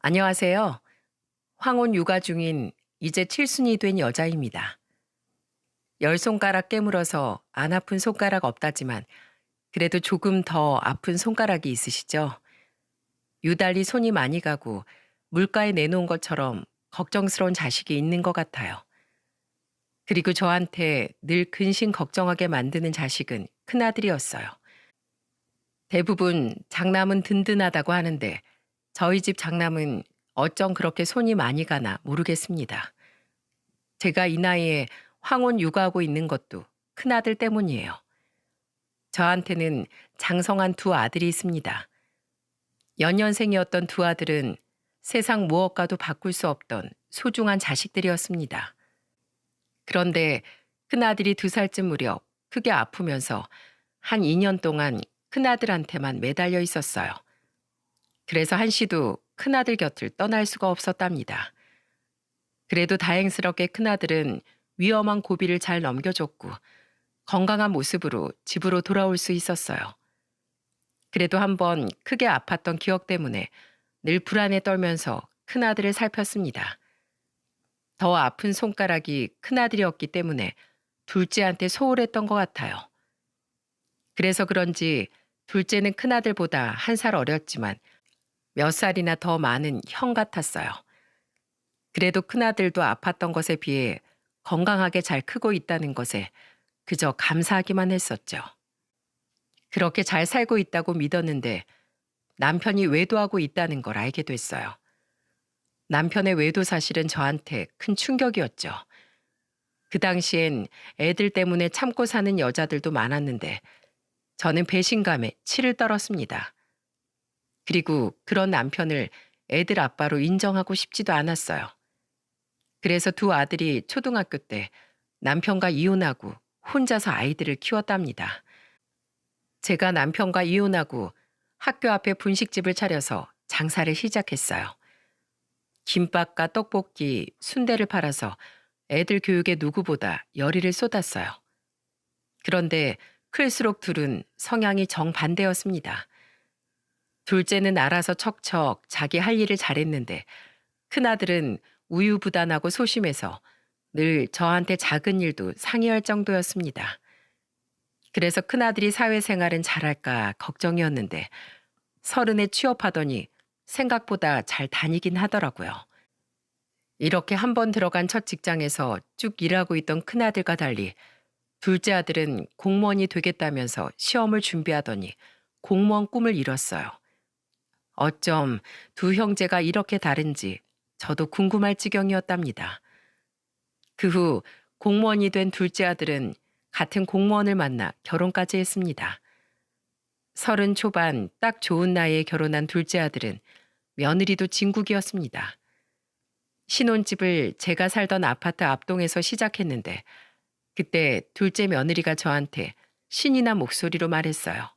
안녕하세요. 황혼 육아 중인 이제 칠순이 된 여자입니다. 열 손가락 깨물어서 안 아픈 손가락 없다지만 그래도 조금 더 아픈 손가락이 있으시죠? 유달리 손이 많이 가고 물가에 내놓은 것처럼 걱정스러운 자식이 있는 것 같아요. 그리고 저한테 늘 근심 걱정하게 만드는 자식은 큰아들이었어요. 대부분 장남은 든든하다고 하는데 저희 집 장남은 어쩜 그렇게 손이 많이 가나 모르겠습니다. 제가 이 나이에 황혼 육아하고 있는 것도 큰아들 때문이에요. 저한테는 장성한 두 아들이 있습니다. 연년생이었던 두 아들은 세상 무엇과도 바꿀 수 없던 소중한 자식들이었습니다. 그런데 큰아들이 2살쯤 무렵 크게 아프면서 한 2년 동안 큰아들한테만 매달려 있었어요. 그래서 한시도 큰아들 곁을 떠날 수가 없었답니다. 그래도 다행스럽게 큰아들은 위험한 고비를 잘 넘겨줬고 건강한 모습으로 집으로 돌아올 수 있었어요. 그래도 한번 크게 아팠던 기억 때문에 늘 불안에 떨면서 큰아들을 살폈습니다. 더 아픈 손가락이 큰아들이었기 때문에 둘째한테 소홀했던 것 같아요. 그래서 그런지 둘째는 큰아들보다 1살 어렸지만 몇 살이나 더 많은 형 같았어요. 그래도 큰아들도 아팠던 것에 비해 건강하게 잘 크고 있다는 것에 그저 감사하기만 했었죠. 그렇게 잘 살고 있다고 믿었는데 남편이 외도하고 있다는 걸 알게 됐어요. 남편의 외도 사실은 저한테 큰 충격이었죠. 그 당시엔 애들 때문에 참고 사는 여자들도 많았는데 저는 배신감에 치를 떨었습니다. 그리고 그런 남편을 애들 아빠로 인정하고 싶지도 않았어요. 그래서 두 아들이 초등학교 때 남편과 이혼하고 혼자서 아이들을 키웠답니다. 제가 남편과 이혼하고 학교 앞에 분식집을 차려서 장사를 시작했어요. 김밥과 떡볶이, 순대를 팔아서 애들 교육에 누구보다 열의를 쏟았어요. 그런데 클수록 둘은 성향이 정반대였습니다. 둘째는 알아서 척척 자기 할 일을 잘했는데 큰아들은 우유부단하고 소심해서 늘 저한테 작은 일도 상의할 정도였습니다. 그래서 큰아들이 사회생활은 잘할까 걱정이었는데 30에 취업하더니 생각보다 잘 다니긴 하더라고요. 이렇게 한 번 들어간 첫 직장에서 쭉 일하고 있던 큰아들과 달리 둘째 아들은 공무원이 되겠다면서 시험을 준비하더니 공무원 꿈을 이뤘어요. 어쩜 두 형제가 이렇게 다른지 저도 궁금할 지경이었답니다. 그 후 공무원이 된 둘째 아들은 같은 공무원을 만나 결혼까지 했습니다. 30 초반 딱 좋은 나이에 결혼한 둘째 아들은 며느리도 진국이었습니다. 신혼집을 제가 살던 아파트 앞동에서 시작했는데 그때 둘째 며느리가 저한테 신이 난 목소리로 말했어요.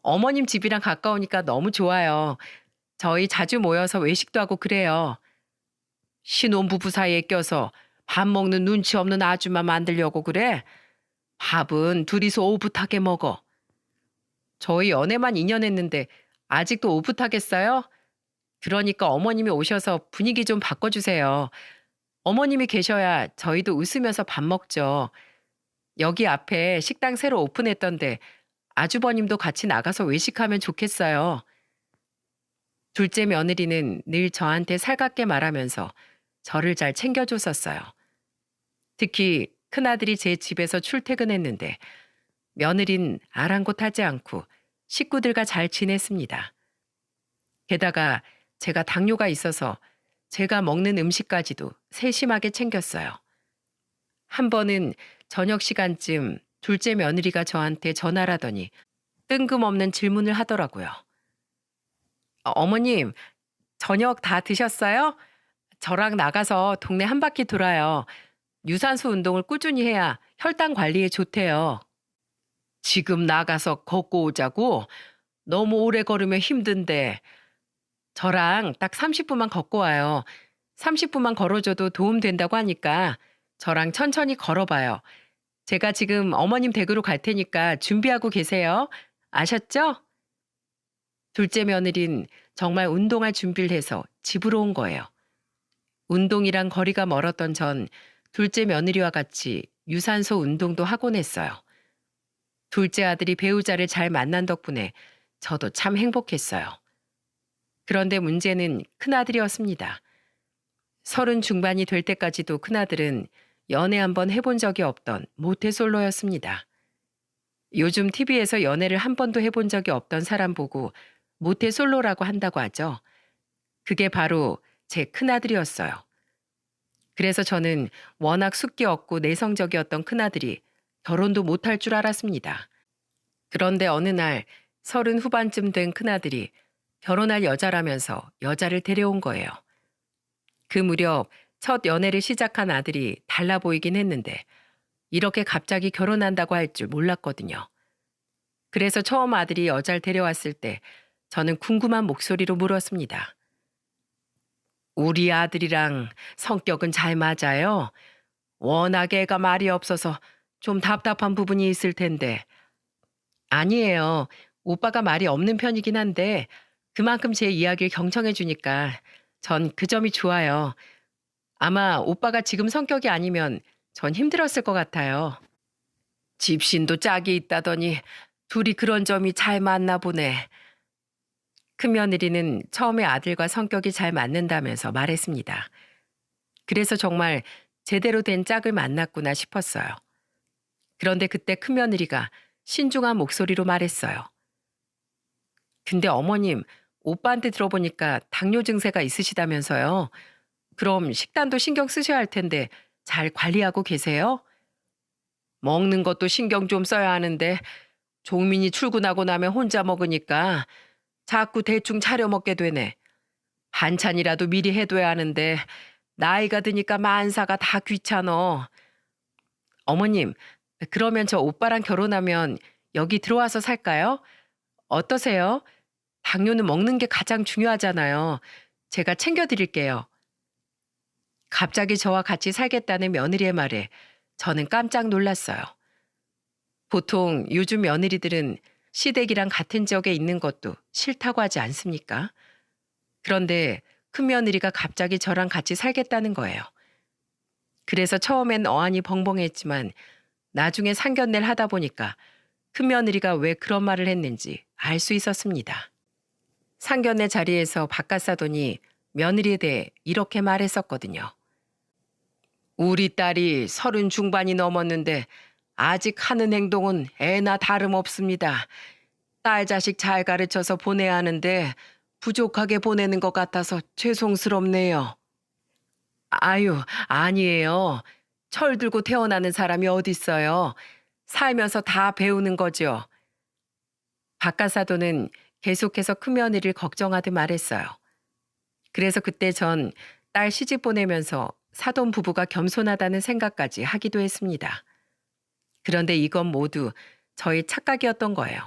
어머님 집이랑 가까우니까 너무 좋아요. 저희 자주 모여서 외식도 하고 그래요. 신혼부부 사이에 껴서 밥 먹는 눈치 없는 아줌마 만들려고 그래? 밥은 둘이서 오붓하게 먹어. 저희 연애만 2년 했는데 아직도 오붓하겠어요? 그러니까 어머님이 오셔서 분위기 좀 바꿔주세요. 어머님이 계셔야 저희도 웃으면서 밥 먹죠. 여기 앞에 식당 새로 오픈했던데 아주버님도 같이 나가서 외식하면 좋겠어요. 둘째 며느리는 늘 저한테 살갑게 말하면서 저를 잘 챙겨줬었어요. 특히 큰아들이 제 집에서 출퇴근했는데 며느린 아랑곳하지 않고 식구들과 잘 지냈습니다. 게다가 제가 당뇨가 있어서 제가 먹는 음식까지도 세심하게 챙겼어요. 한 번은 저녁 시간쯤 둘째 며느리가 저한테 전화를 하더니 뜬금없는 질문을 하더라고요. 어머님, 저녁 다 드셨어요? 저랑 나가서 동네 한 바퀴 돌아요. 유산소 운동을 꾸준히 해야 혈당 관리에 좋대요. 지금 나가서 걷고 오자고? 너무 오래 걸으면 힘든데. 저랑 딱 30분만 걷고 와요. 30분만 걸어줘도 도움 된다고 하니까 저랑 천천히 걸어봐요. 제가 지금 어머님 댁으로 갈 테니까 준비하고 계세요. 아셨죠? 둘째 며느린 정말 운동할 준비를 해서 집으로 온 거예요. 운동이랑 거리가 멀었던 전 둘째 며느리와 같이 유산소 운동도 하곤 했어요. 둘째 아들이 배우자를 잘 만난 덕분에 저도 참 행복했어요. 그런데 문제는 큰아들이었습니다. 30 중반이 될 때까지도 큰아들은 연애 한번 해본 적이 없던 모태솔로였습니다. 요즘 TV에서 연애를 한 번도 해본 적이 없던 사람 보고 모태솔로라고 한다고 하죠. 그게 바로 제 큰아들이었어요. 그래서 저는 워낙 숫기 없고 내성적이었던 큰아들이 결혼도 못할 줄 알았습니다. 그런데 어느 날 30 후반쯤 된 큰아들이 결혼할 여자라면서 여자를 데려온 거예요. 그 무렵 첫 연애를 시작한 아들이 달라 보이긴 했는데 이렇게 갑자기 결혼한다고 할 줄 몰랐거든요. 그래서 처음 아들이 여자를 데려왔을 때 저는 궁금한 목소리로 물었습니다. 우리 아들이랑 성격은 잘 맞아요? 워낙 애가 말이 없어서 좀 답답한 부분이 있을 텐데. 아니에요. 오빠가 말이 없는 편이긴 한데 그만큼 제 이야기를 경청해 주니까 전 그 점이 좋아요. 아마 오빠가 지금 성격이 아니면 전 힘들었을 것 같아요. 집신도 짝이 있다더니 둘이 그런 점이 잘 맞나 보네. 큰며느리는 처음에 아들과 성격이 잘 맞는다면서 말했습니다. 그래서 정말 제대로 된 짝을 만났구나 싶었어요. 그런데 그때 큰며느리가 신중한 목소리로 말했어요. 근데 어머님, 오빠한테 들어보니까 당뇨 증세가 있으시다면서요. 그럼 식단도 신경 쓰셔야 할 텐데 잘 관리하고 계세요? 먹는 것도 신경 좀 써야 하는데 종민이 출근하고 나면 혼자 먹으니까 자꾸 대충 차려 먹게 되네. 반찬이라도 미리 해둬야 하는데 나이가 드니까 만사가 다 귀찮어. 어머님, 그러면 저 오빠랑 결혼하면 여기 들어와서 살까요? 어떠세요? 당뇨는 먹는 게 가장 중요하잖아요. 제가 챙겨드릴게요. 갑자기 저와 같이 살겠다는 며느리의 말에 저는 깜짝 놀랐어요. 보통 요즘 며느리들은 시댁이랑 같은 지역에 있는 것도 싫다고 하지 않습니까? 그런데 큰며느리가 갑자기 저랑 같이 살겠다는 거예요. 그래서 처음엔 어안이 벙벙했지만 나중에 상견례를 하다 보니까 큰며느리가 왜 그런 말을 했는지 알 수 있었습니다. 상견례 자리에서 바깥사돈이 며느리에 대해 이렇게 말했었거든요. 우리 딸이 30 중반이 넘었는데 아직 하는 행동은 애나 다름없습니다. 딸 자식 잘 가르쳐서 보내야 하는데 부족하게 보내는 것 같아서 죄송스럽네요. 아유, 아니에요. 철 들고 태어나는 사람이 어딨어요. 살면서 다 배우는 거죠. 박가사도는 계속해서 큰며느리를 걱정하듯 말했어요. 그래서 그때 전 딸 시집 보내면서 사돈 부부가 겸손하다는 생각까지 하기도 했습니다. 그런데 이건 모두 저의 착각이었던 거예요.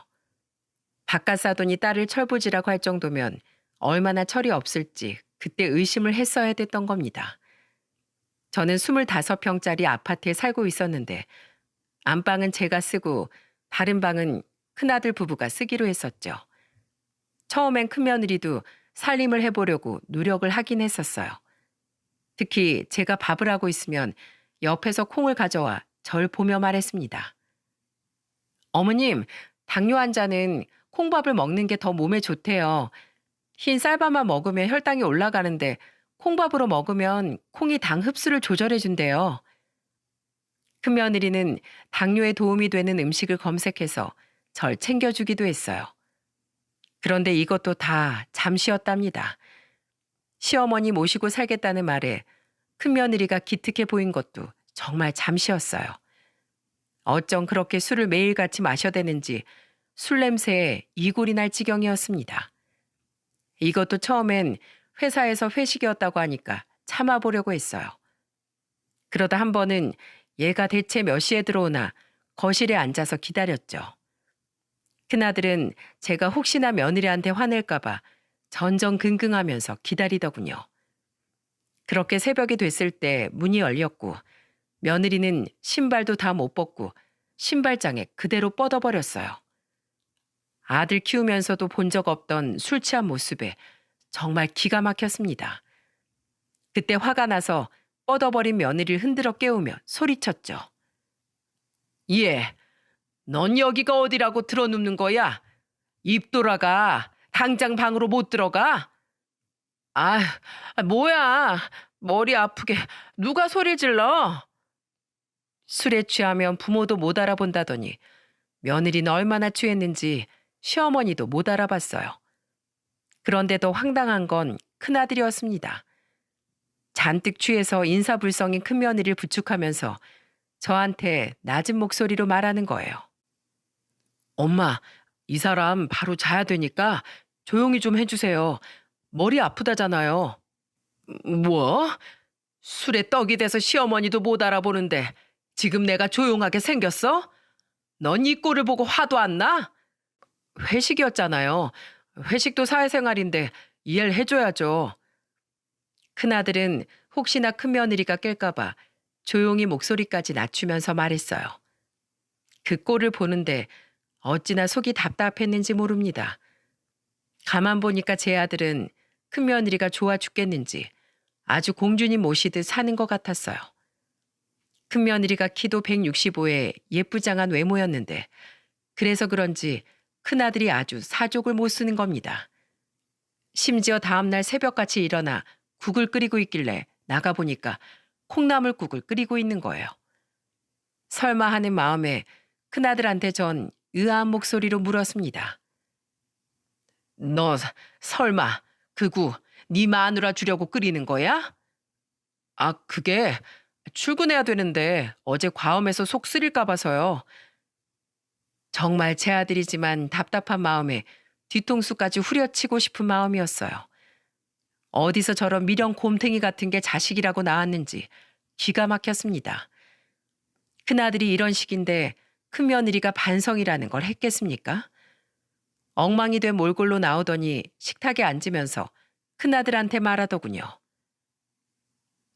박가사돈이 딸을 철부지라고 할 정도면 얼마나 철이 없을지 그때 의심을 했어야 됐던 겁니다. 저는 25평짜리 아파트에 살고 있었는데 안방은 제가 쓰고 다른 방은 큰아들 부부가 쓰기로 했었죠. 처음엔 큰며느리도 살림을 해보려고 노력을 하긴 했었어요. 특히 제가 밥을 하고 있으면 옆에서 콩을 가져와 절 보며 말했습니다. 어머님, 당뇨 환자는 콩밥을 먹는 게 더 몸에 좋대요. 흰 쌀밥만 먹으면 혈당이 올라가는데 콩밥으로 먹으면 콩이 당 흡수를 조절해 준대요. 큰며느리는 당뇨에 도움이 되는 음식을 검색해서 절 챙겨주기도 했어요. 그런데 이것도 다 잠시였답니다. 시어머니 모시고 살겠다는 말에 큰며느리가 기특해 보인 것도 정말 잠시였어요. 어쩜 그렇게 술을 매일같이 마셔대는지 술 냄새에 이골이 날 지경이었습니다. 이것도 처음엔 회사에서 회식이었다고 하니까 참아보려고 했어요. 그러다 한 번은 얘가 대체 몇 시에 들어오나 거실에 앉아서 기다렸죠. 큰아들은 제가 혹시나 며느리한테 화낼까봐 전전긍긍하면서 기다리더군요. 그렇게 새벽이 됐을 때 문이 열렸고 며느리는 신발도 다 못 벗고 신발장에 그대로 뻗어버렸어요. 아들 키우면서도 본 적 없던 술 취한 모습에 정말 기가 막혔습니다. 그때 화가 나서 뻗어버린 며느리를 흔들어 깨우며 소리쳤죠. 예, 넌 여기가 어디라고 들어눕는 거야? 입 돌아가. 당장 방으로 못 들어가? 아, 뭐야. 머리 아프게 누가 소리 질러? 술에 취하면 부모도 못 알아본다더니 며느리는 얼마나 취했는지 시어머니도 못 알아봤어요. 그런데 더 황당한 건 큰아들이었습니다. 잔뜩 취해서 인사불성인 큰며느리를 부축하면서 저한테 낮은 목소리로 말하는 거예요. 엄마, 이 사람 바로 자야 되니까 조용히 좀 해주세요. 머리 아프다잖아요. 뭐? 술에 떡이 돼서 시어머니도 못 알아보는데 지금 내가 조용하게 생겼어? 넌 이 꼴을 보고 화도 안 나? 회식이었잖아요. 회식도 사회생활인데 이해를 해줘야죠. 큰아들은 혹시나 큰며느리가 깰까봐 조용히 목소리까지 낮추면서 말했어요. 그 꼴을 보는데 어찌나 속이 답답했는지 모릅니다. 가만 보니까 제 아들은 큰며느리가 좋아 죽겠는지 아주 공주님 모시듯 사는 것 같았어요. 큰며느리가 키도 165에 예쁘장한 외모였는데 그래서 그런지 큰아들이 아주 사족을 못 쓰는 겁니다. 심지어 다음날 새벽같이 일어나 국을 끓이고 있길래 나가보니까 콩나물국을 끓이고 있는 거예요. 설마 하는 마음에 큰아들한테 전 의아한 목소리로 물었습니다. 너 설마 그 국 네 마누라 주려고 끓이는 거야? 아, 그게 출근해야 되는데 어제 과음해서 속 쓰릴까 봐서요. 정말 제 아들이지만 답답한 마음에 뒤통수까지 후려치고 싶은 마음이었어요. 어디서 저런 미련 곰탱이 같은 게 자식이라고 나왔는지 기가 막혔습니다. 큰아들이 이런 식인데 큰며느리가 반성이라는 걸 했겠습니까? 엉망이 된 몰골로 나오더니 식탁에 앉으면서 큰아들한테 말하더군요.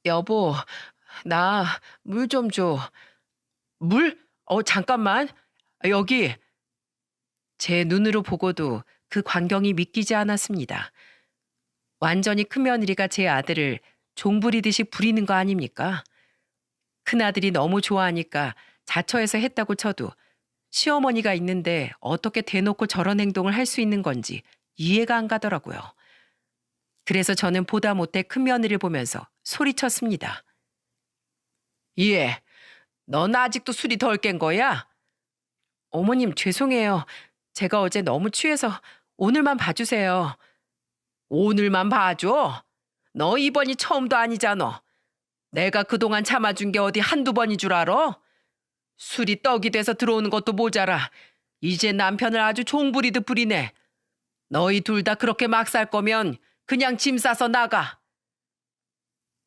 여보, 나 물 좀 줘. 물? 잠깐만. 여기. 제 눈으로 보고도 그 광경이 믿기지 않았습니다. 완전히 큰며느리가 제 아들을 종부리듯이 부리는 거 아닙니까? 큰아들이 너무 좋아하니까 자처해서 했다고 쳐도 시어머니가 있는데 어떻게 대놓고 저런 행동을 할 수 있는 건지 이해가 안 가더라고요. 그래서 저는 보다 못해 큰며느리를 보면서 소리쳤습니다. 예, 넌 아직도 술이 덜 깬 거야? 어머님 죄송해요. 제가 어제 너무 취해서 오늘만 봐주세요. 오늘만 봐줘? 너 이번이 처음도 아니잖아. 내가 그동안 참아준 게 어디 한두 번인 줄 알아? 술이 떡이 돼서 들어오는 것도 모자라 이제 남편을 아주 종부리듯 부리네. 너희 둘 다 그렇게 막 살 거면 그냥 짐 싸서 나가.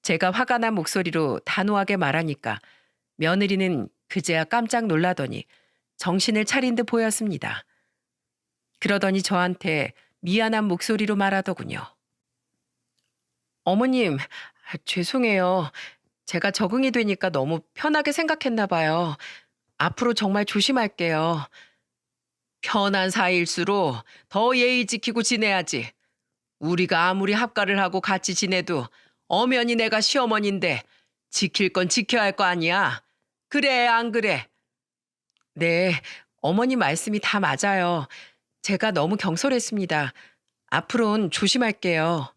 제가 화가 난 목소리로 단호하게 말하니까 며느리는 그제야 깜짝 놀라더니 정신을 차린 듯 보였습니다. 그러더니 저한테 미안한 목소리로 말하더군요. 어머님, 죄송해요. 제가 적응이 되니까 너무 편하게 생각했나 봐요. 앞으로 정말 조심할게요. 편한 사이일수록 더 예의 지키고 지내야지. 우리가 아무리 합가를 하고 같이 지내도 엄연히 내가 시어머니인데 지킬 건 지켜야 할 거 아니야. 그래, 안 그래? 네, 어머니 말씀이 다 맞아요. 제가 너무 경솔했습니다. 앞으로는 조심할게요.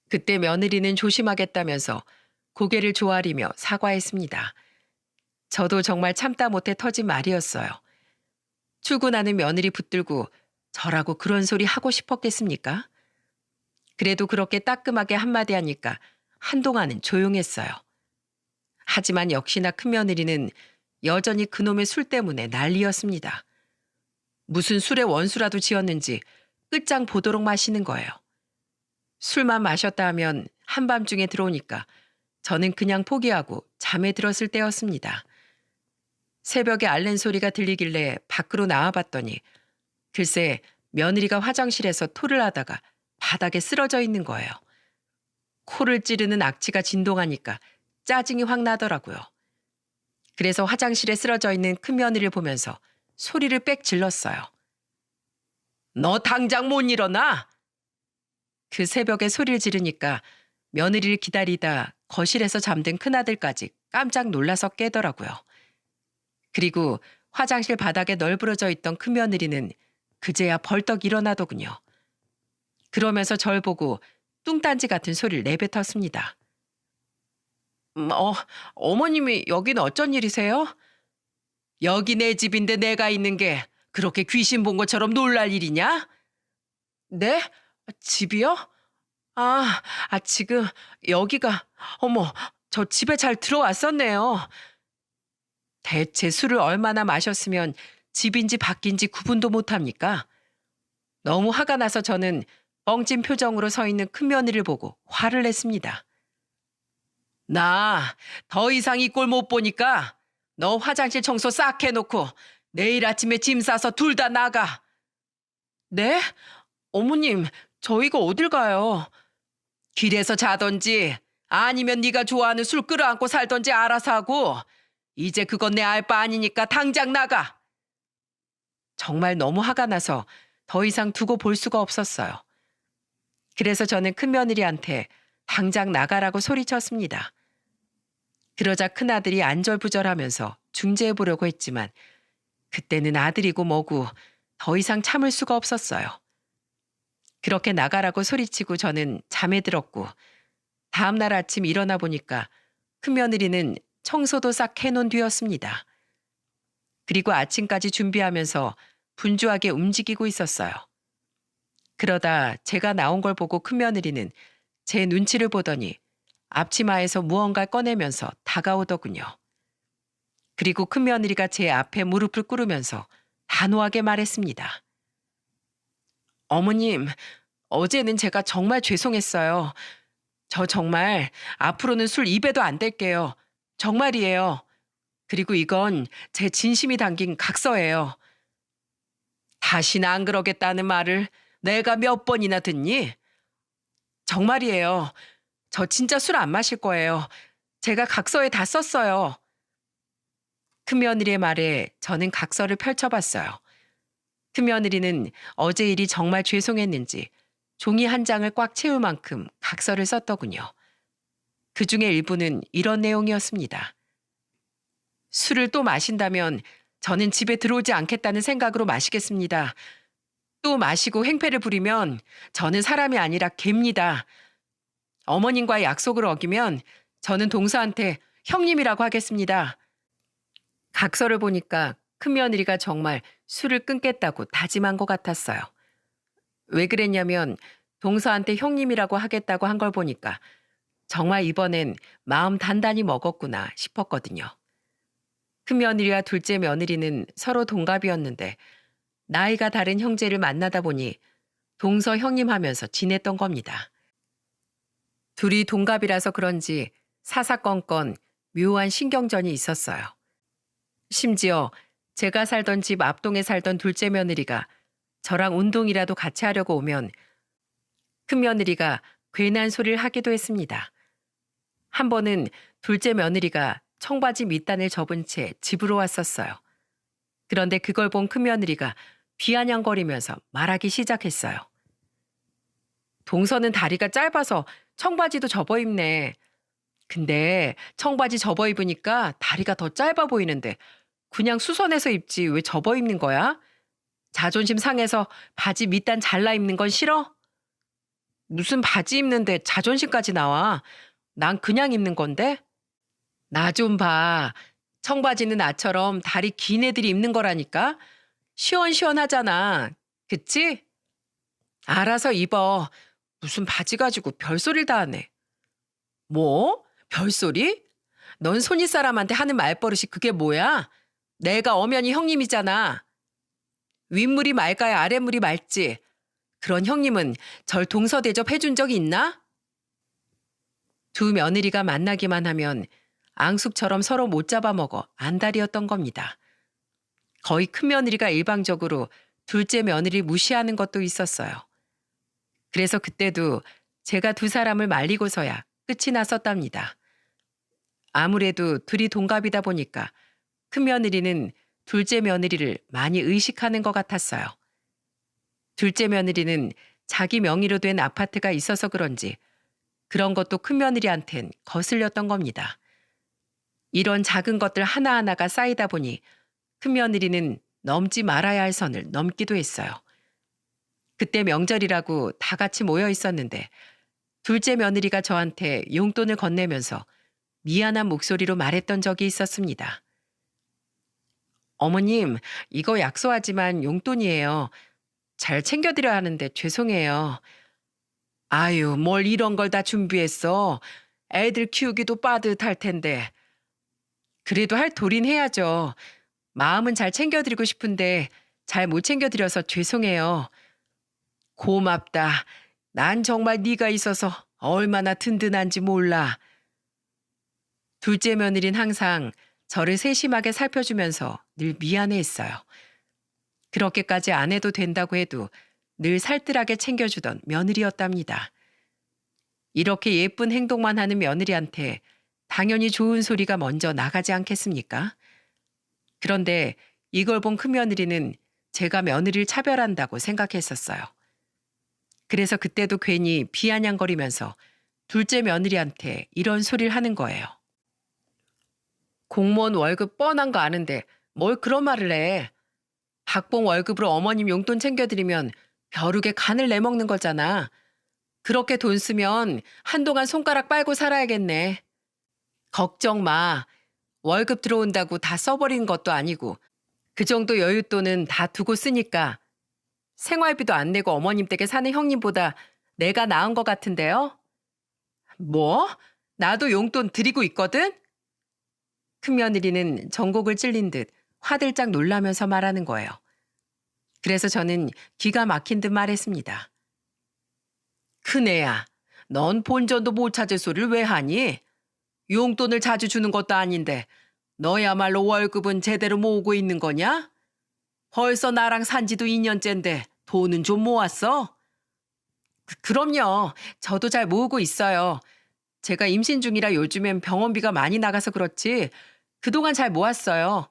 그때 며느리는 조심하겠다면서 고개를 조아리며 사과했습니다. 저도 정말 참다 못해 터진 말이었어요. 출근하는 며느리 붙들고 저라고 그런 소리 하고 싶었겠습니까? 그래도 그렇게 따끔하게 한마디 하니까 한동안은 조용했어요. 하지만 역시나 큰며느리는 여전히 그놈의 술 때문에 난리였습니다. 무슨 술에 원수라도 지었는지 끝장 보도록 마시는 거예요. 술만 마셨다 하면 한밤중에 들어오니까 저는 그냥 포기하고 잠에 들었을 때였습니다. 새벽에 앓는 소리가 들리길래 밖으로 나와봤더니 글쎄 며느리가 화장실에서 토를 하다가 바닥에 쓰러져 있는 거예요. 코를 찌르는 악취가 진동하니까 짜증이 확 나더라고요. 그래서 화장실에 쓰러져 있는 큰며느리를 보면서 소리를 빽 질렀어요. 너 당장 못 일어나? 그 새벽에 소리를 지르니까 며느리를 기다리다 거실에서 잠든 큰아들까지 깜짝 놀라서 깨더라고요. 그리고 화장실 바닥에 널브러져 있던 큰며느리는 그제야 벌떡 일어나더군요. 그러면서 절 보고 뚱딴지 같은 소리를 내뱉었습니다. 음, 어, 어머님이 여기는 어쩐 일이세요? 여기 내 집인데 내가 있는 게 그렇게 귀신 본 것처럼 놀랄 일이냐? 네? 집이요? 지금 여기가, 어머, 저 집에 잘 들어왔었네요. 대체 술을 얼마나 마셨으면 집인지 밖인지 구분도 못합니까? 너무 화가 나서 저는 뻥찐 표정으로 서 있는 큰며느리를 보고 화를 냈습니다. 나 더 이상 이 꼴 못 보니까 너 화장실 청소 싹 해놓고 내일 아침에 짐 싸서 둘 다 나가. 네? 어머님, 저희가 어딜 가요? 길에서 자던지 아니면 네가 좋아하는 술 끌어안고 살던지 알아서 하고 이제 그건 내 알 바 아니니까 당장 나가. 정말 너무 화가 나서 더 이상 두고 볼 수가 없었어요. 그래서 저는 큰며느리한테 당장 나가라고 소리쳤습니다. 그러자 큰아들이 안절부절하면서 중재해 보려고 했지만 그때는 아들이고 뭐고 더 이상 참을 수가 없었어요. 그렇게 나가라고 소리치고 저는 잠에 들었고 다음 날 아침 일어나 보니까 큰며느리는 청소도 싹 해놓은 뒤였습니다. 그리고 아침까지 준비하면서 분주하게 움직이고 있었어요. 그러다 제가 나온 걸 보고 큰며느리는 제 눈치를 보더니 앞치마에서 무언가를 꺼내면서 다가오더군요. 그리고 큰며느리가 제 앞에 무릎을 꿇으면서 단호하게 말했습니다. 어머님, 어제는 제가 정말 죄송했어요. 저 정말 앞으로는 술 입에도 안 댈게요. 정말이에요. 그리고 이건 제 진심이 담긴 각서예요. 다시는 안 그러겠다는 말을 내가 몇 번이나 듣니? 정말이에요. 저 진짜 술 안 마실 거예요. 제가 각서에 다 썼어요. 큰며느리의 말에 저는 각서를 펼쳐봤어요. 큰며느리는 어제 일이 정말 죄송했는지 종이 한 장을 꽉 채울 만큼 각서를 썼더군요. 그 중에 일부는 이런 내용이었습니다. 술을 또 마신다면 저는 집에 들어오지 않겠다는 생각으로 마시겠습니다. 또 마시고 행패를 부리면 저는 사람이 아니라 개입니다. 어머님과의 약속을 어기면 저는 동서한테 형님이라고 하겠습니다. 각서를 보니까 큰며느리가 정말 술을 끊겠다고 다짐한 것 같았어요. 왜 그랬냐면 동서한테 형님이라고 하겠다고 한 걸 보니까 정말 이번엔 마음 단단히 먹었구나 싶었거든요. 큰며느리와 둘째 며느리는 서로 동갑이었는데 나이가 다른 형제를 만나다 보니 동서 형님 하면서 지냈던 겁니다. 둘이 동갑이라서 그런지 사사건건 묘한 신경전이 있었어요. 심지어 제가 살던 집 앞동에 살던 둘째 며느리가 저랑 운동이라도 같이 하려고 오면 큰며느리가 괜한 소리를 하기도 했습니다. 한 번은 둘째 며느리가 청바지 밑단을 접은 채 집으로 왔었어요. 그런데 그걸 본 큰며느리가 비아냥거리면서 말하기 시작했어요. 동서는 다리가 짧아서 청바지도 접어 입네. 근데 청바지 접어 입으니까 다리가 더 짧아 보이는데 그냥 수선해서 입지 왜 접어 입는 거야? 자존심 상해서 바지 밑단 잘라 입는 건 싫어? 무슨 바지 입는데 자존심까지 나와. 난 그냥 입는 건데? 나 좀 봐. 청바지는 나처럼 다리 긴 애들이 입는 거라니까? 시원시원하잖아. 그치? 알아서 입어. 무슨 바지 가지고 별소리를 다 하네. 뭐? 별소리? 넌 손윗 사람한테 하는 말버릇이 그게 뭐야? 내가 엄연히 형님이잖아. 윗물이 맑아야 아랫물이 맑지. 그런 형님은 절 동서 대접해준 적이 있나? 두 며느리가 만나기만 하면 앙숙처럼 서로 못 잡아먹어 안달이었던 겁니다. 거의 큰며느리가 일방적으로 둘째 며느리 무시하는 것도 있었어요. 그래서 그때도 제가 두 사람을 말리고서야 끝이 났었답니다. 아무래도 둘이 동갑이다 보니까 큰며느리는 둘째 며느리를 많이 의식하는 것 같았어요. 둘째 며느리는 자기 명의로 된 아파트가 있어서 그런지 그런 것도 큰며느리한텐 거슬렸던 겁니다. 이런 작은 것들 하나하나가 쌓이다 보니 큰며느리는 넘지 말아야 할 선을 넘기도 했어요. 그때 명절이라고 다 같이 모여 있었는데 둘째 며느리가 저한테 용돈을 건네면서 미안한 목소리로 말했던 적이 있었습니다. 어머님, 이거 약소하지만 용돈이에요. 잘 챙겨드려야 하는데 죄송해요. 아유, 뭘 이런 걸 다 준비했어. 애들 키우기도 빠듯할 텐데. 그래도 할 도린 해야죠. 마음은 잘 챙겨드리고 싶은데 잘 못 챙겨드려서 죄송해요. 고맙다. 난 정말 네가 있어서 얼마나 든든한지 몰라. 둘째 며느린 항상 저를 세심하게 살펴주면서 늘 미안해했어요. 그렇게까지 안 해도 된다고 해도 늘 살뜰하게 챙겨주던 며느리였답니다. 이렇게 예쁜 행동만 하는 며느리한테 당연히 좋은 소리가 먼저 나가지 않겠습니까? 그런데 이걸 본 큰며느리는 제가 며느리를 차별한다고 생각했었어요. 그래서 그때도 괜히 비아냥거리면서 둘째 며느리한테 이런 소리를 하는 거예요. 공무원 월급 뻔한 거 아는데 뭘 그런 말을 해. 박봉 월급으로 어머님 용돈 챙겨드리면 벼룩에 간을 내먹는 거잖아. 그렇게 돈 쓰면 한동안 손가락 빨고 살아야겠네. 걱정 마. 월급 들어온다고 다 써버리는 것도 아니고 그 정도 여윳돈은 다 두고 쓰니까 생활비도 안 내고 어머님 댁에 사는 형님보다 내가 나은 것 같은데요? 뭐? 나도 용돈 드리고 있거든? 큰며느리는 전곡을 찔린 듯 화들짝 놀라면서 말하는 거예요. 그래서 저는 기가 막힌 듯 말했습니다. 큰애야, 넌 본전도 못 찾을 소리를 왜 하니? 용돈을 자주 주는 것도 아닌데 너야말로 월급은 제대로 모으고 있는 거냐? 벌써 나랑 산 지도 2년째인데 돈은 좀 모았어? 그럼요. 저도 잘 모으고 있어요. 제가 임신 중이라 요즘엔 병원비가 많이 나가서 그렇지 그동안 잘 모았어요.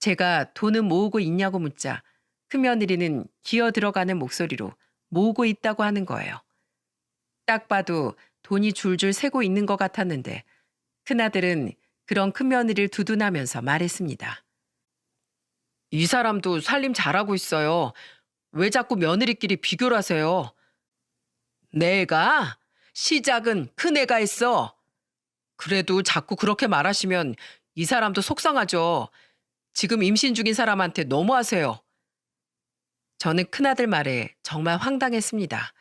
제가 돈은 모으고 있냐고 묻자 큰며느리는 기어 들어가는 목소리로 모으고 있다고 하는 거예요. 딱 봐도 돈이 줄줄 새고 있는 것 같았는데 큰아들은 그런 큰며느리를 두둔하면서 말했습니다. 이 사람도 살림 잘하고 있어요. 왜 자꾸 며느리끼리 비교를 하세요? 내가? 시작은 큰애가 했어. 그래도 자꾸 그렇게 말하시면 이 사람도 속상하죠. 지금 임신 중인 사람한테 너무하세요. 저는 큰아들 말에 정말 황당했습니다.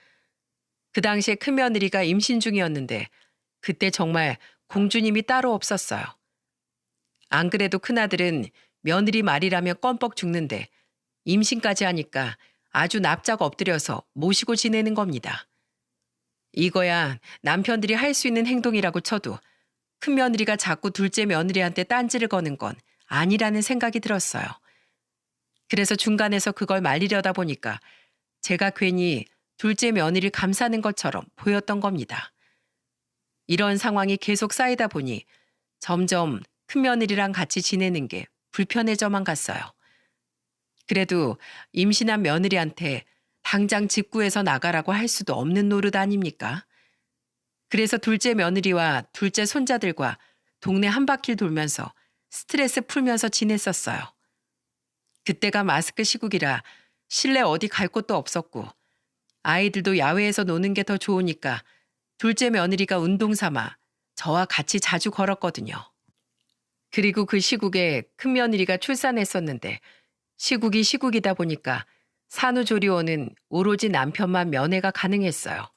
그 당시에 큰며느리가 임신 중이었는데 그때 정말 공주님이 따로 없었어요. 안 그래도 큰아들은 며느리 말이라면 껌뻑 죽는데 임신까지 하니까 아주 납작 엎드려서 모시고 지내는 겁니다. 이거야 남편들이 할 수 있는 행동이라고 쳐도 큰며느리가 자꾸 둘째 며느리한테 딴지를 거는 건 아니라는 생각이 들었어요. 그래서 중간에서 그걸 말리려다 보니까 제가 괜히 둘째 며느리를 감싸는 것처럼 보였던 겁니다. 이런 상황이 계속 쌓이다 보니 점점 큰며느리랑 같이 지내는 게 불편해져만 갔어요. 그래도 임신한 며느리한테 당장 집구해서 나가라고 할 수도 없는 노릇 아닙니까? 그래서 둘째 며느리와 둘째 손자들과 동네 한 바퀴 돌면서 스트레스 풀면서 지냈었어요. 그때가 마스크 시국이라 실내 어디 갈 곳도 없었고 아이들도 야외에서 노는 게 더 좋으니까 둘째 며느리가 운동 삼아 저와 같이 자주 걸었거든요. 그리고 그 시국에 큰며느리가 출산했었는데 시국이 시국이다 보니까 산후조리원은 오로지 남편만 면회가 가능했어요.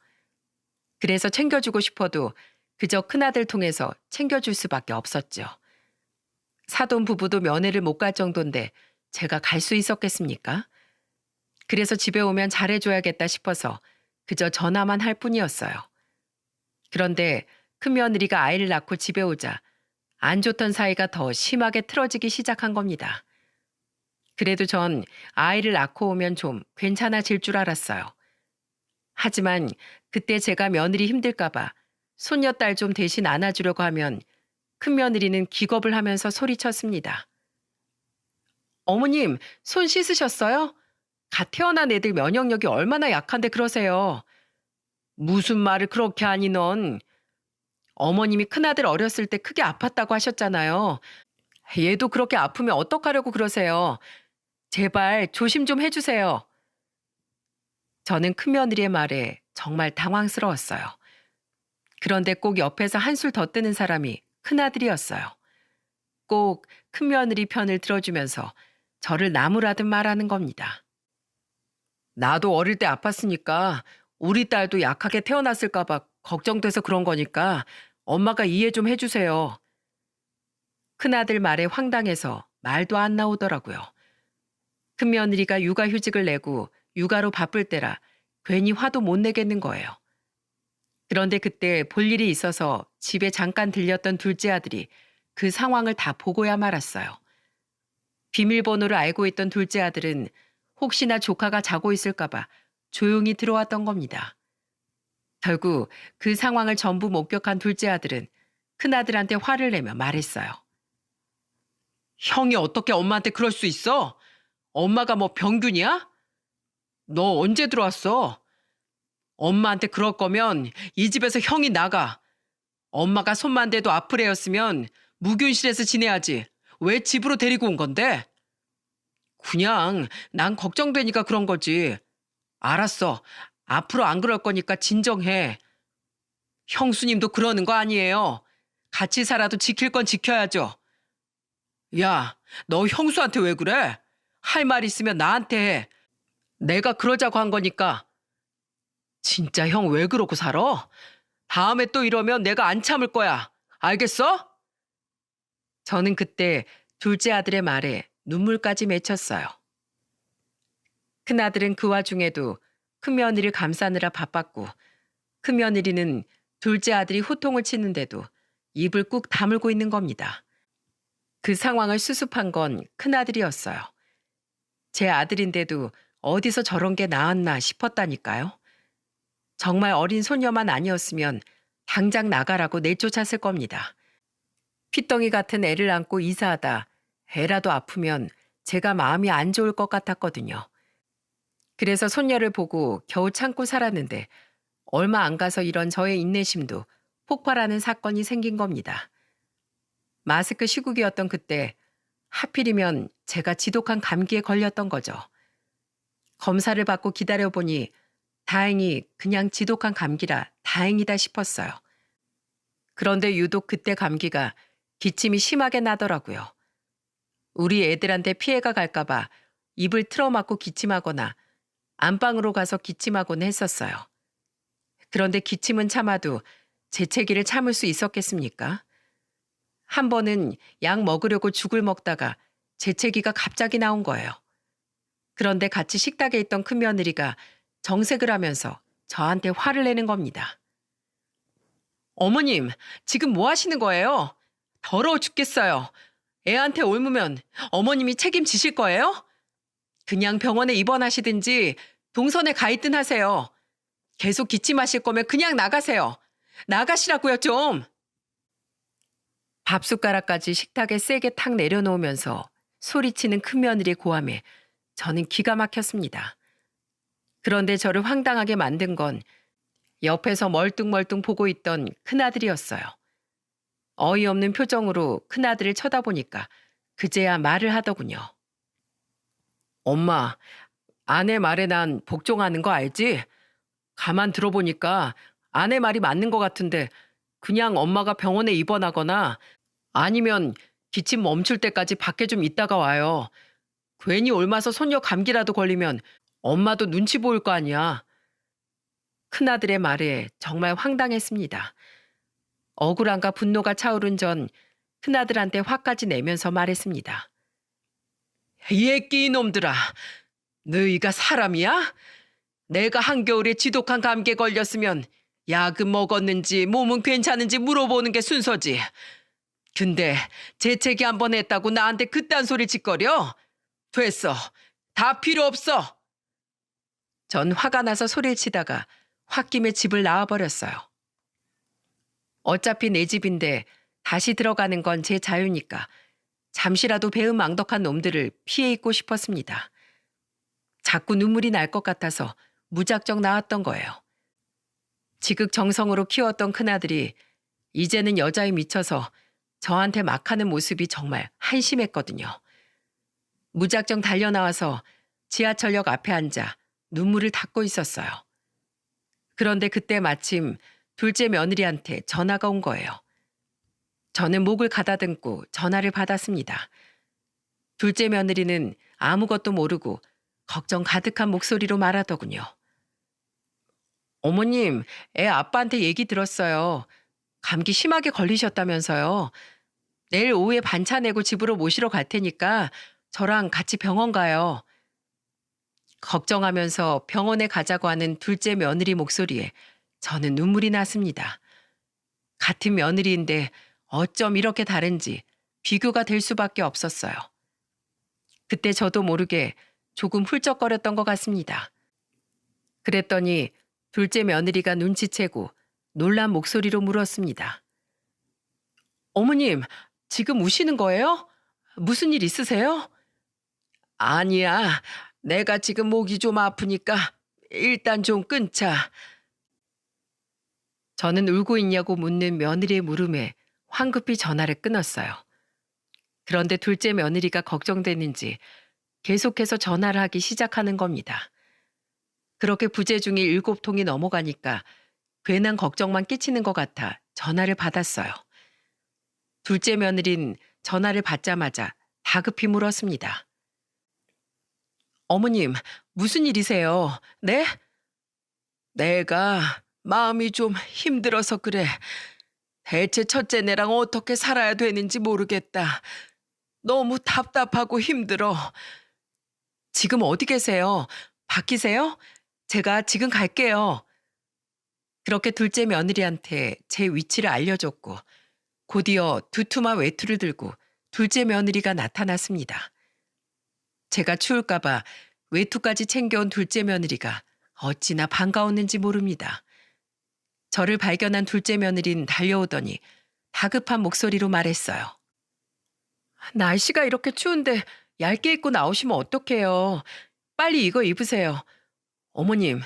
그래서 챙겨주고 싶어도 그저 큰아들 통해서 챙겨줄 수밖에 없었죠. 사돈 부부도 면회를 못 갈 정도인데 제가 갈 수 있었겠습니까? 그래서 집에 오면 잘해줘야겠다 싶어서 그저 전화만 할 뿐이었어요. 그런데 큰며느리가 아이를 낳고 집에 오자 안 좋던 사이가 더 심하게 틀어지기 시작한 겁니다. 그래도 전 아이를 낳고 오면 좀 괜찮아질 줄 알았어요. 하지만 그때 제가 며느리 힘들까봐 손녀딸 좀 대신 안아주려고 하면 큰며느리는 기겁을 하면서 소리쳤습니다. 어머님, 손 씻으셨어요? 갓 태어난 애들 면역력이 얼마나 약한데 그러세요. 무슨 말을 그렇게 하니 넌. 어머님이 큰아들 어렸을 때 크게 아팠다고 하셨잖아요. 얘도 그렇게 아프면 어떡하려고 그러세요. 제발 조심 좀 해주세요. 저는 큰며느리의 말에 정말 당황스러웠어요. 그런데 꼭 옆에서 한술 더 뜨는 사람이 큰아들이었어요. 꼭 큰며느리 편을 들어주면서 저를 나무라듯 말하는 겁니다. 나도 어릴 때 아팠으니까 우리 딸도 약하게 태어났을까 봐 걱정돼서 그런 거니까 엄마가 이해 좀 해주세요. 큰아들 말에 황당해서 말도 안 나오더라고요. 큰며느리가 육아휴직을 내고 육아로 바쁠 때라 괜히 화도 못 내겠는 거예요. 그런데 그때 볼 일이 있어서 집에 잠깐 들렸던 둘째 아들이 그 상황을 다 보고야 말았어요. 비밀번호를 알고 있던 둘째 아들은 혹시나 조카가 자고 있을까봐 조용히 들어왔던 겁니다. 결국 그 상황을 전부 목격한 둘째 아들은 큰아들한테 화를 내며 말했어요. 형이 어떻게 엄마한테 그럴 수 있어? 엄마가 뭐 병균이야? 너 언제 들어왔어? 엄마한테 그럴 거면 이 집에서 형이 나가. 엄마가 손만 대도 아플 애였으면 무균실에서 지내야지. 왜 집으로 데리고 온 건데? 그냥 난 걱정되니까 그런 거지. 알았어. 앞으로 안 그럴 거니까 진정해. 형수님도 그러는 거 아니에요. 같이 살아도 지킬 건 지켜야죠. 야, 너 형수한테 왜 그래? 할 말 있으면 나한테 해. 내가 그러자고 한 거니까. 진짜 형 왜 그러고 살아? 다음에 또 이러면 내가 안 참을 거야. 알겠어? 저는 그때 둘째 아들의 말에 눈물까지 맺혔어요. 큰아들은 그 와중에도 큰며느리를 감싸느라 바빴고 큰며느리는 둘째 아들이 호통을 치는데도 입을 꾹 다물고 있는 겁니다. 그 상황을 수습한 건 큰아들이었어요. 제 아들인데도 어디서 저런 게 나왔나 싶었다니까요. 정말 어린 소녀만 아니었으면 당장 나가라고 내쫓았을 겁니다. 핏덩이 같은 애를 안고 이사하다 애라도 아프면 제가 마음이 안 좋을 것 같았거든요. 그래서 손녀를 보고 겨우 참고 살았는데 얼마 안 가서 이런 저의 인내심도 폭발하는 사건이 생긴 겁니다. 마스크 시국이었던 그때 하필이면 제가 지독한 감기에 걸렸던 거죠. 검사를 받고 기다려보니 다행히 그냥 지독한 감기라 다행이다 싶었어요. 그런데 유독 그때 감기가 기침이 심하게 나더라고요. 우리 애들한테 피해가 갈까봐 입을 틀어막고 기침하거나 안방으로 가서 기침하곤 했었어요. 그런데 기침은 참아도 재채기를 참을 수 있었겠습니까? 한 번은 약 먹으려고 죽을 먹다가 재채기가 갑자기 나온 거예요. 그런데 같이 식탁에 있던 큰며느리가 정색을 하면서 저한테 화를 내는 겁니다. 어머님, 지금 뭐 하시는 거예요? 더러워 죽겠어요. 애한테 옮으면 어머님이 책임지실 거예요? 그냥 병원에 입원하시든지 동선에 가 있든 하세요. 계속 기침하실 거면 그냥 나가세요. 나가시라고요, 좀. 밥숟가락까지 식탁에 세게 탁 내려놓으면서 소리치는 큰며느리의 고함에 저는 기가 막혔습니다. 그런데 저를 황당하게 만든 건 옆에서 멀뚱멀뚱 보고 있던 큰아들이었어요. 어이없는 표정으로 큰아들을 쳐다보니까 그제야 말을 하더군요. 엄마, 아내 말에 난 복종하는 거 알지? 가만 들어보니까 아내 말이 맞는 것 같은데 그냥 엄마가 병원에 입원하거나 아니면 기침 멈출 때까지 밖에 좀 있다가 와요. 괜히 옮아서 손녀 감기라도 걸리면 엄마도 눈치 보일 거 아니야. 큰아들의 말에 정말 황당했습니다. 억울함과 분노가 차오른 전 큰아들한테 화까지 내면서 말했습니다. 이 애끼 이놈들아, 너희가 사람이야? 내가 한겨울에 지독한 감기에 걸렸으면 약은 먹었는지 몸은 괜찮은지 물어보는 게 순서지. 근데 재채기 한 번 했다고 나한테 그딴 소리 짓거려? 됐어. 다 필요 없어. 전 화가 나서 소리를 치다가 홧김에 집을 나와버렸어요. 어차피 내 집인데 다시 들어가는 건 제 자유니까 잠시라도 배은망덕한 놈들을 피해 있고 싶었습니다. 자꾸 눈물이 날 것 같아서 무작정 나왔던 거예요. 지극정성으로 키웠던 큰아들이 이제는 여자에 미쳐서 저한테 막 하는 모습이 정말 한심했거든요. 무작정 달려나와서 지하철역 앞에 앉아 눈물을 닦고 있었어요. 그런데 그때 마침 둘째 며느리한테 전화가 온 거예요. 저는 목을 가다듬고 전화를 받았습니다. 둘째 며느리는 아무것도 모르고 걱정 가득한 목소리로 말하더군요. 어머님, 애 아빠한테 얘기 들었어요. 감기 심하게 걸리셨다면서요. 내일 오후에 반차 내고 집으로 모시러 갈 테니까 저랑 같이 병원 가요. 걱정하면서 병원에 가자고 하는 둘째 며느리 목소리에 저는 눈물이 났습니다. 같은 며느리인데 어쩜 이렇게 다른지 비교가 될 수밖에 없었어요. 그때 저도 모르게 조금 훌쩍거렸던 것 같습니다. 그랬더니 둘째 며느리가 눈치채고 놀란 목소리로 물었습니다. 어머님, 지금 우시는 거예요? 무슨 일 있으세요? 아니야. 내가 지금 목이 좀 아프니까 일단 좀 끊자. 저는 울고 있냐고 묻는 며느리의 물음에 황급히 전화를 끊었어요. 그런데 둘째 며느리가 걱정되는지 계속해서 전화를 하기 시작하는 겁니다. 그렇게 부재중이 7통이 넘어가니까 괜한 걱정만 끼치는 것 같아 전화를 받았어요. 둘째 며느린 전화를 받자마자 다급히 물었습니다. 어머님, 무슨 일이세요? 네? 내가 마음이 좀 힘들어서 그래. 대체 첫째네랑 어떻게 살아야 되는지 모르겠다. 너무 답답하고 힘들어. 지금 어디 계세요? 밖이세요? 제가 지금 갈게요. 그렇게 둘째 며느리한테 제 위치를 알려줬고 곧이어 두툼한 외투를 들고 둘째 며느리가 나타났습니다. 제가 추울까 봐 외투까지 챙겨온 둘째 며느리가 어찌나 반가웠는지 모릅니다. 저를 발견한 둘째 며느리는 달려오더니 다급한 목소리로 말했어요. 날씨가 이렇게 추운데 얇게 입고 나오시면 어떡해요. 빨리 이거 입으세요. 어머님,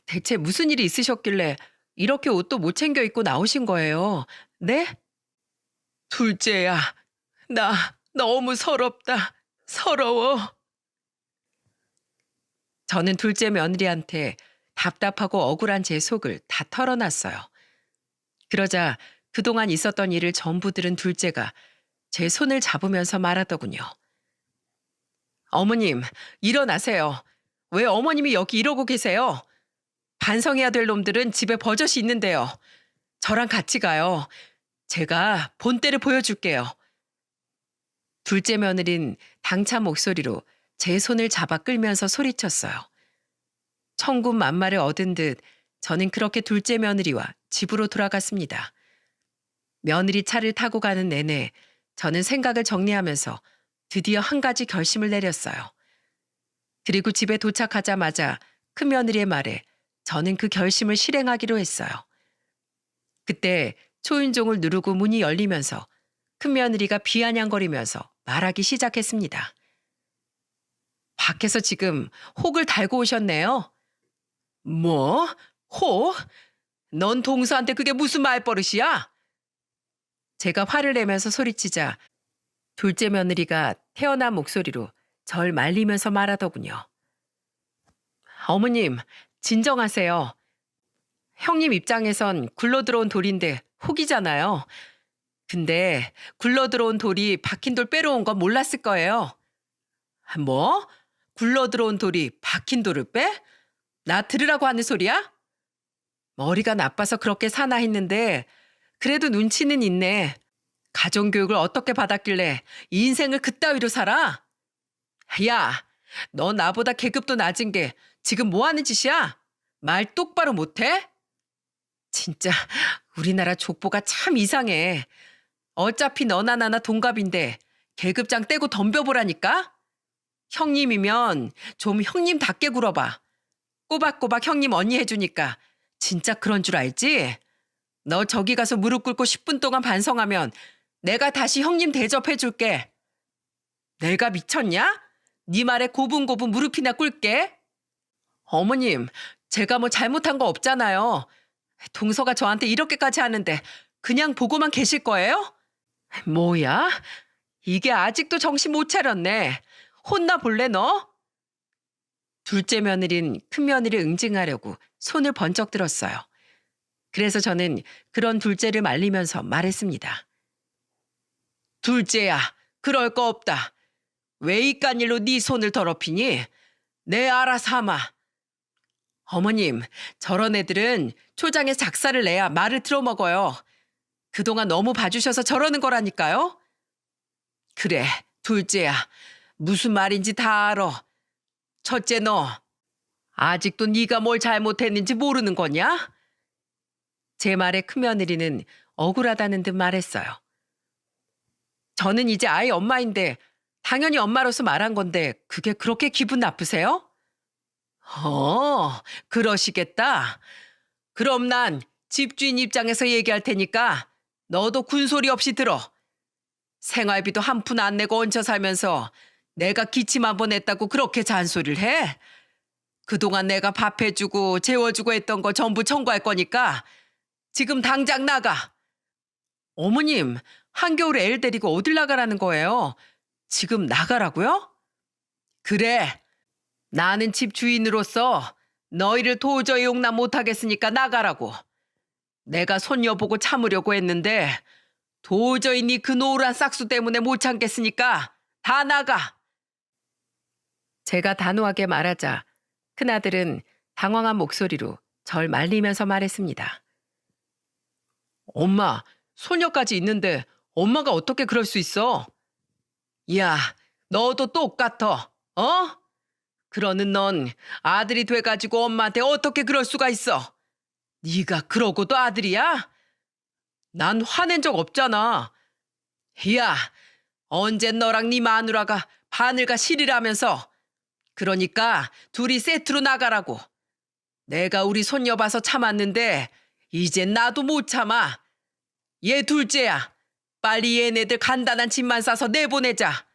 대체 무슨 일이 있으셨길래 이렇게 옷도 못 챙겨 입고 나오신 거예요? 네? 둘째야, 나 너무 서럽다. 서러워. 저는 둘째 며느리한테 답답하고 억울한 제 속을 다 털어놨어요. 그러자 그동안 있었던 일을 전부 들은 둘째가 제 손을 잡으면서 말하더군요. 어머님, 일어나세요. 왜 어머님이 여기 이러고 계세요? 반성해야 될 놈들은 집에 버젓이 있는데요. 저랑 같이 가요. 제가 본때를 보여줄게요. 둘째 며느린 당찬 목소리로 제 손을 잡아 끌면서 소리쳤어요. 천군 만마를 얻은 듯 저는 그렇게 둘째 며느리와 집으로 돌아갔습니다. 며느리 차를 타고 가는 내내 저는 생각을 정리하면서 드디어 한 가지 결심을 내렸어요. 그리고 집에 도착하자마자 큰며느리의 말에 저는 그 결심을 실행하기로 했어요. 그때 초인종을 누르고 문이 열리면서 큰며느리가 비아냥거리면서 말하기 시작했습니다. 밖에서 지금 혹을 달고 오셨네요. 뭐? 혹? 넌 동서한테 그게 무슨 말버릇이야? 제가 화를 내면서 소리치자 둘째 며느리가 태어난 목소리로 절 말리면서 말하더군요. 어머님, 진정하세요. 형님 입장에선 굴러들어온 돌인데 혹이잖아요. 근데 굴러들어온 돌이 박힌 돌 빼러 온 건 몰랐을 거예요. 뭐? 굴러들어온 돌이 박힌 돌을 빼? 나 들으라고 하는 소리야? 머리가 나빠서 그렇게 사나 했는데 그래도 눈치는 있네. 가정교육을 어떻게 받았길래 이 인생을 그따위로 살아? 야, 너 나보다 계급도 낮은 게 지금 뭐 하는 짓이야? 말 똑바로 못해? 진짜 우리나라 족보가 참 이상해. 어차피 너나 나나 동갑인데 계급장 떼고 덤벼보라니까? 형님이면 좀 형님답게 굴어봐. 꼬박꼬박 형님 언니 해주니까 진짜 그런 줄 알지? 너 저기 가서 무릎 꿇고 10분 동안 반성하면 내가 다시 형님 대접해줄게. 내가 미쳤냐? 네 말에 고분고분 무릎이나 꿇게. 어머님, 제가 뭐 잘못한 거 없잖아요. 동서가 저한테 이렇게까지 하는데 그냥 보고만 계실 거예요? 뭐야? 이게 아직도 정신 못 차렸네. 혼나 볼래 너? 둘째 며느린 큰 며느리 응징하려고 손을 번쩍 들었어요. 그래서 저는 그런 둘째를 말리면서 말했습니다. 둘째야, 그럴 거 없다. 왜 이깟 일로 네 손을 더럽히니? 내 알아서 하마. 어머님, 저런 애들은 초장에서 작사를 내야 말을 들어먹어요. 그동안 너무 봐주셔서 저러는 거라니까요. 그래, 둘째야. 무슨 말인지 다 알아. 첫째 너, 아직도 네가 뭘 잘못했는지 모르는 거냐? 제 말에 큰며느리는 억울하다는 듯 말했어요. 저는 이제 아이 엄마인데 당연히 엄마로서 말한 건데 그게 그렇게 기분 나쁘세요? 그러시겠다. 그럼 난 집주인 입장에서 얘기할 테니까 너도 군소리 없이 들어. 생활비도 한 푼 안 내고 얹혀 살면서 내가 기침 한 번 했다고 그렇게 잔소리를 해? 그동안 내가 밥 해주고 재워주고 했던 거 전부 청구할 거니까 지금 당장 나가. 어머님, 한겨울에 애를 데리고 어딜 나가라는 거예요? 지금 나가라고요? 그래. 나는 집 주인으로서 너희를 도저히 용납 못하겠으니까 나가라고. 내가 손녀 보고 참으려고 했는데 도저히 네 그 노란 싹수 때문에 못 참겠으니까 다 나가. 제가 단호하게 말하자 큰아들은 당황한 목소리로 절 말리면서 말했습니다. 엄마, 소녀까지 있는데 엄마가 어떻게 그럴 수 있어? 야, 너도 똑같아. 어? 그러는 넌 아들이 돼가지고 엄마한테 어떻게 그럴 수가 있어? 네가 그러고도 아들이야? 난 화낸 적 없잖아. 야, 언젠 너랑 네 마누라가 바늘과 실이라면서. 그러니까 둘이 세트로 나가라고. 내가 우리 손녀 봐서 참았는데 이젠 나도 못 참아. 얘 둘째야. 빨리 얘네들 간단한 짐만 싸서 내보내자.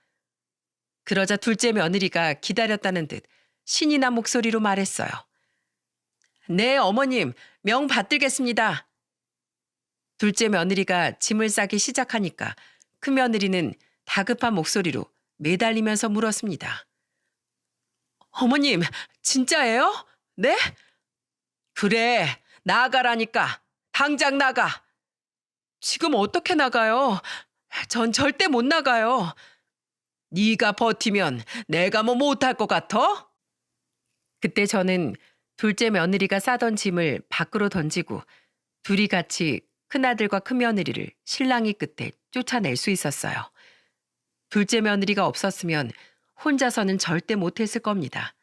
그러자 둘째 며느리가 기다렸다는 듯 신이 난 목소리로 말했어요. 네, 어머님, 명 받들겠습니다. 둘째 며느리가 짐을 싸기 시작하니까 큰 며느리는 다급한 목소리로 매달리면서 물었습니다. 어머님, 진짜예요? 네? 그래, 나가라니까. 당장 나가. 지금 어떻게 나가요? 전 절대 못 나가요. 네가 버티면 내가 뭐 못할 것 같아? 그때 저는 둘째 며느리가 싸던 짐을 밖으로 던지고 둘이 같이 큰아들과 큰며느리를 실랑이 끝에 쫓아낼 수 있었어요. 둘째 며느리가 없었으면 혼자서는 절대 못했을 겁니다.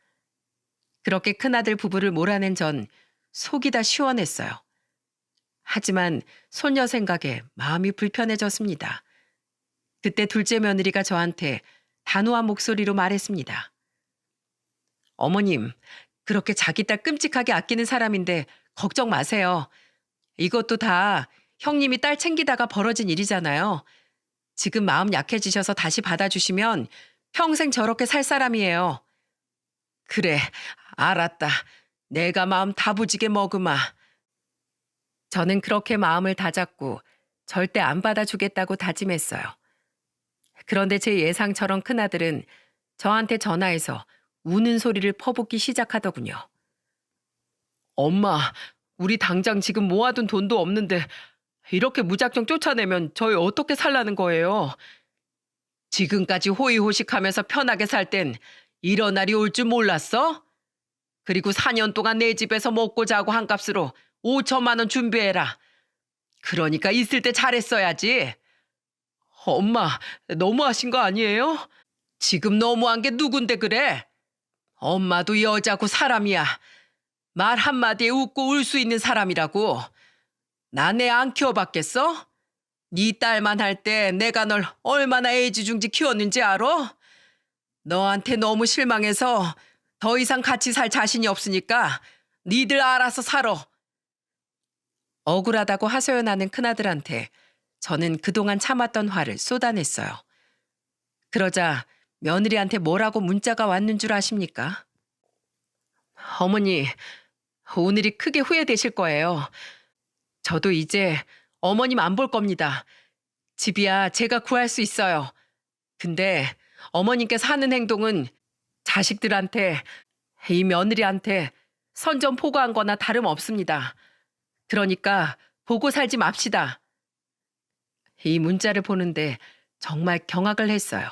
그렇게 큰아들 부부를 몰아낸 전 속이 다 시원했어요. 하지만 손녀 생각에 마음이 불편해졌습니다. 그때 둘째 며느리가 저한테 단호한 목소리로 말했습니다. 어머님, 그렇게 자기 딸 끔찍하게 아끼는 사람인데 걱정 마세요. 이것도 다 형님이 딸 챙기다가 벌어진 일이잖아요. 지금 마음 약해지셔서 다시 받아주시면 평생 저렇게 살 사람이에요. 그래, 알았다. 내가 마음 다부지게 먹으마. 저는 그렇게 마음을 다잡고 절대 안 받아주겠다고 다짐했어요. 그런데 제 예상처럼 큰아들은 저한테 전화해서 우는 소리를 퍼붓기 시작하더군요. 엄마, 우리 당장 지금 모아둔 돈도 없는데 이렇게 무작정 쫓아내면 저희 어떻게 살라는 거예요? 지금까지 호의호식하면서 편하게 살 땐 이런 날이 올 줄 몰랐어? 그리고 4년 동안 내 집에서 먹고 자고 한 값으로 5천만 원 준비해라. 그러니까 있을 때 잘했어야지. 엄마, 너무하신 거 아니에요? 지금 너무한 게 누군데 그래? 엄마도 여자고 사람이야. 말 한마디에 웃고 울 수 있는 사람이라고. 난 애 안 키워봤겠어? 네 딸만 할 때 내가 널 얼마나 애지중지 키웠는지 알아? 너한테 너무 실망해서 더 이상 같이 살 자신이 없으니까 니들 알아서 살아. 억울하다고 하소연하는 큰아들한테 저는 그동안 참았던 화를 쏟아냈어요. 그러자 며느리한테 뭐라고 문자가 왔는 줄 아십니까? 어머니, 오늘이 크게 후회되실 거예요. 저도 이제 어머님 안 볼 겁니다. 집이야 제가 구할 수 있어요. 근데 어머님께서 하는 행동은 자식들한테, 이 며느리한테 선전포고한 거나 다름없습니다. 그러니까 보고 살지 맙시다. 이 문자를 보는데 정말 경악을 했어요.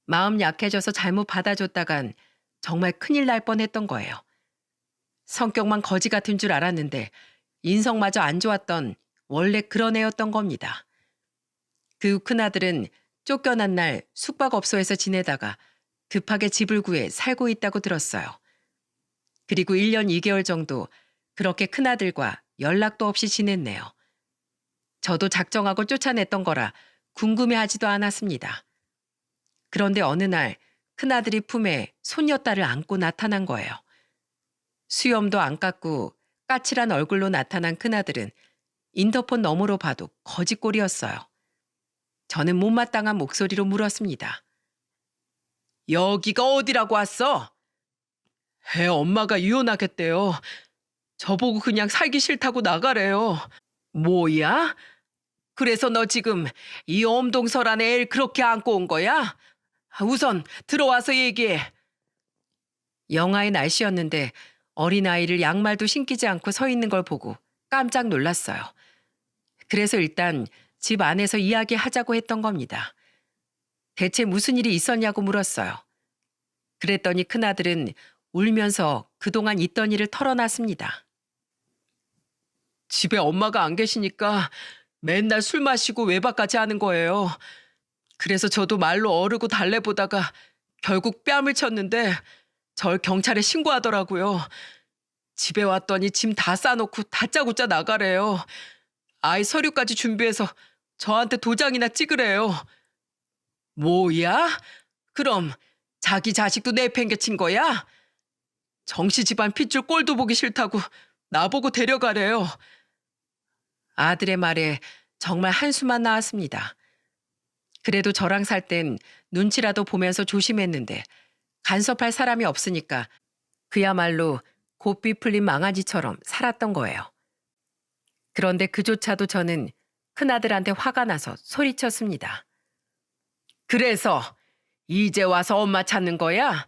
마음 약해져서 잘못 받아줬다간 정말 큰일 날 뻔했던 거예요. 성격만 거지 같은 줄 알았는데 인성마저 안 좋았던 원래 그런 애였던 겁니다. 그 큰아들은 쫓겨난 날 숙박업소에서 지내다가 급하게 집을 구해 살고 있다고 들었어요. 그리고 1년 2개월 정도 그렇게 큰아들과 연락도 없이 지냈네요. 저도 작정하고 쫓아냈던 거라 궁금해하지도 않았습니다. 그런데 어느 날 큰아들이 품에 손녀딸을 안고 나타난 거예요. 수염도 안 깎고 까칠한 얼굴로 나타난 큰아들은 인터폰 너머로 봐도 거지꼴이었어요. 저는 못마땅한 목소리로 물었습니다. 여기가 어디라고 왔어? 애 엄마가 이혼하겠대요. 저보고 그냥 살기 싫다고 나가래요. 뭐야? 그래서 너 지금 이 엄동설 안에 애를 그렇게 안고 온 거야? 우선 들어와서 얘기해. 영하의 날씨였는데 어린아이를 양말도 신기지 않고 서 있는 걸 보고 깜짝 놀랐어요. 그래서 일단 집 안에서 이야기하자고 했던 겁니다. 대체 무슨 일이 있었냐고 물었어요. 그랬더니 큰아들은 울면서 그동안 있던 일을 털어놨습니다. 집에 엄마가 안 계시니까 맨날 술 마시고 외박까지 하는 거예요. 그래서 저도 말로 어르고 달래보다가 결국 뺨을 쳤는데 절 경찰에 신고하더라고요. 집에 왔더니 짐 다 싸놓고 다짜고짜 나가래요. 아이 서류까지 준비해서 저한테 도장이나 찍으래요. 뭐야? 그럼 자기 자식도 내팽개친 거야? 정씨 집안 핏줄 꼴도 보기 싫다고 나보고 데려가래요. 아들의 말에 정말 한숨만 나왔습니다. 그래도 저랑 살 땐 눈치라도 보면서 조심했는데 간섭할 사람이 없으니까 그야말로 고삐 풀린 망아지처럼 살았던 거예요. 그런데 그조차도 저는 큰아들한테 화가 나서 소리쳤습니다. 그래서 이제 와서 엄마 찾는 거야?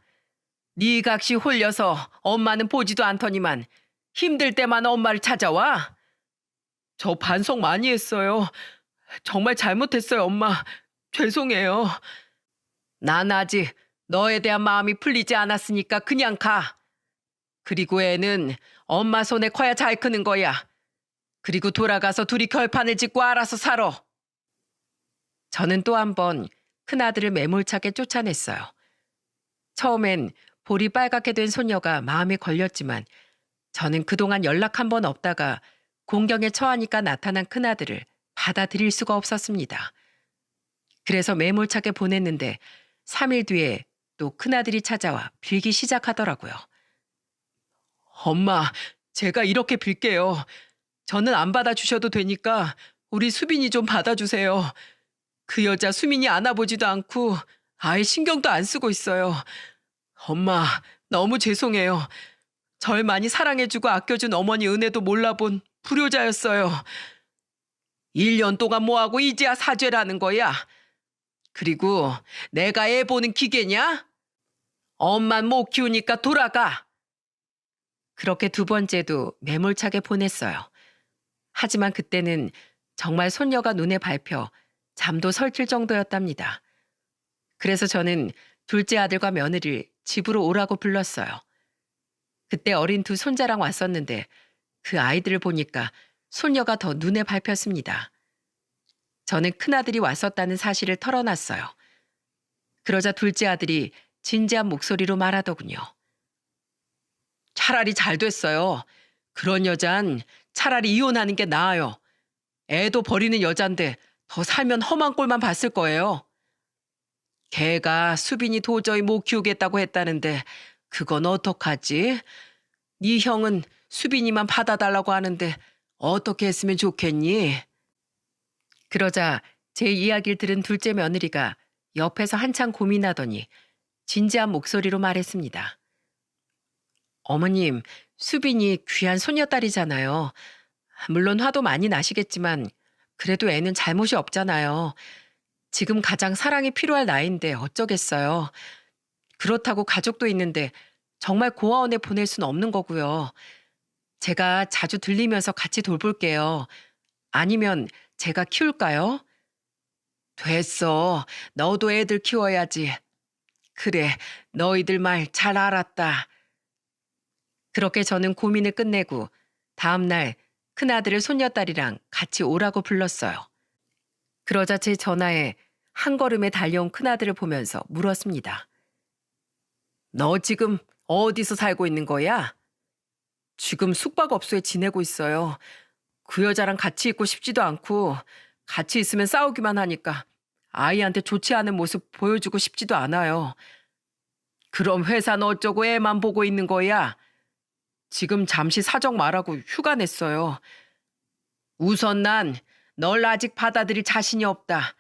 네 각시 홀려서 엄마는 보지도 않더니만 힘들 때만 엄마를 찾아와? 저 반성 많이 했어요. 정말 잘못했어요, 엄마. 죄송해요. 난 아직 너에 대한 마음이 풀리지 않았으니까 그냥 가. 그리고 애는 엄마 손에 커야 잘 크는 거야. 그리고 돌아가서 둘이 결판을 짓고 알아서 살아. 저는 또 한 번 큰아들을 매몰차게 쫓아냈어요. 처음엔 볼이 빨갛게 된 소녀가 마음에 걸렸지만 저는 그동안 연락 한 번 없다가 공경에 처하니까 나타난 큰아들을 받아들일 수가 없었습니다. 그래서 매몰차게 보냈는데 3일 뒤에 또 큰아들이 찾아와 빌기 시작하더라고요. 엄마, 제가 이렇게 빌게요. 저는 안 받아주셔도 되니까 우리 수빈이 좀 받아주세요. 그 여자 수민이 안아보지도 않고 아예 신경도 안 쓰고 있어요. 엄마, 너무 죄송해요. 절 많이 사랑해주고 아껴준 어머니 은혜도 몰라본 불효자였어요. 1년 동안 뭐하고 이제야 사죄라는 거야. 그리고 내가 애 보는 기계냐? 엄만 못 키우니까 돌아가. 그렇게 두 번째도 매몰차게 보냈어요. 하지만 그때는 정말 손녀가 눈에 밟혀 잠도 설칠 정도였답니다. 그래서 저는 둘째 아들과 며느리를 집으로 오라고 불렀어요. 그때 어린 두 손자랑 왔었는데 그 아이들을 보니까 손녀가 더 눈에 밟혔습니다. 저는 큰아들이 왔었다는 사실을 털어놨어요. 그러자 둘째 아들이 진지한 목소리로 말하더군요. 차라리 잘 됐어요. 그런 여잔 차라리 이혼하는 게 나아요. 애도 버리는 여잔데 더 살면 험한 꼴만 봤을 거예요. 걔가 수빈이 도저히 못 키우겠다고 했다는데 그건 어떡하지? 네 형은 수빈이만 받아달라고 하는데 어떻게 했으면 좋겠니? 그러자 제 이야기를 들은 둘째 며느리가 옆에서 한참 고민하더니 진지한 목소리로 말했습니다. 어머님, 수빈이 귀한 소녀딸이잖아요. 물론 화도 많이 나시겠지만 그래도 애는 잘못이 없잖아요. 지금 가장 사랑이 필요할 나이인데 어쩌겠어요. 그렇다고 가족도 있는데 정말 고아원에 보낼 수는 없는 거고요. 제가 자주 들리면서 같이 돌볼게요. 아니면 제가 키울까요? 됐어. 너도 애들 키워야지. 그래, 너희들 말 잘 알았다. 그렇게 저는 고민을 끝내고 다음날 큰아들을 손녀딸이랑 같이 오라고 불렀어요. 그러자 제 전화에 한 걸음에 달려온 큰아들을 보면서 물었습니다. 너 지금 어디서 살고 있는 거야? 지금 숙박업소에 지내고 있어요. 그 여자랑 같이 있고 싶지도 않고 같이 있으면 싸우기만 하니까 아이한테 좋지 않은 모습 보여주고 싶지도 않아요. 그럼 회사는 어쩌고 애만 보고 있는 거야? 지금 잠시 사정 말하고 휴가 냈어요. 우선 난 널 아직 받아들일 자신이 없다.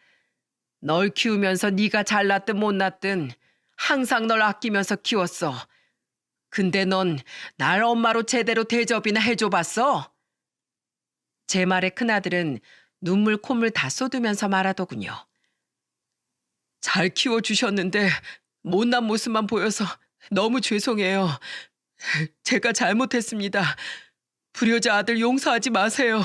널 키우면서 네가 잘났든 못났든 항상 널 아끼면서 키웠어. 근데 넌 날 엄마로 제대로 대접이나 해줘봤어? 제 말에 큰아들은 눈물 콧물 다 쏟으면서 말하더군요. 잘 키워주셨는데 못난 모습만 보여서 너무 죄송해요. 제가 잘못했습니다. 불효자 아들 용서하지 마세요.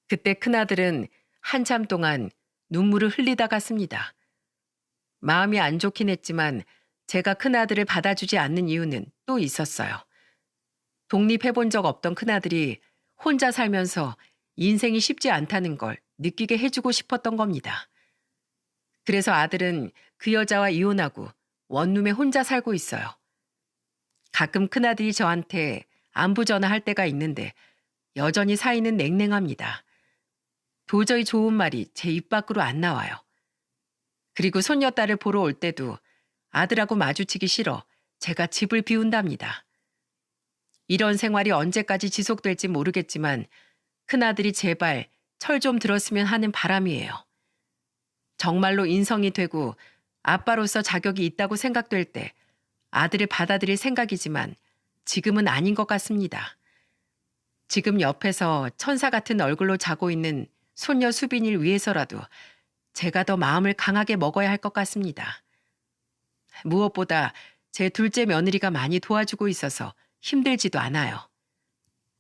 그때 큰아들은 한참 동안 눈물을 흘리다 갔습니다. 마음이 안 좋긴 했지만 제가 큰아들을 받아주지 않는 이유는 또 있었어요. 독립해본 적 없던 큰아들이 혼자 살면서 인생이 쉽지 않다는 걸 느끼게 해주고 싶었던 겁니다. 그래서 아들은 그 여자와 이혼하고 원룸에 혼자 살고 있어요. 가끔 큰아들이 저한테 안부 전화할 때가 있는데 여전히 사이는 냉랭합니다. 도저히 좋은 말이 제 입 밖으로 안 나와요. 그리고 손녀딸을 보러 올 때도 아들하고 마주치기 싫어 제가 집을 비운답니다. 이런 생활이 언제까지 지속될지 모르겠지만 큰아들이 제발 철 좀 들었으면 하는 바람이에요. 정말로 인성이 되고 아빠로서 자격이 있다고 생각될 때 아들을 받아들일 생각이지만 지금은 아닌 것 같습니다. 지금 옆에서 천사 같은 얼굴로 자고 있는 손녀 수빈이를 위해서라도 제가 더 마음을 강하게 먹어야 할 것 같습니다. 무엇보다 제 둘째 며느리가 많이 도와주고 있어서 힘들지도 않아요.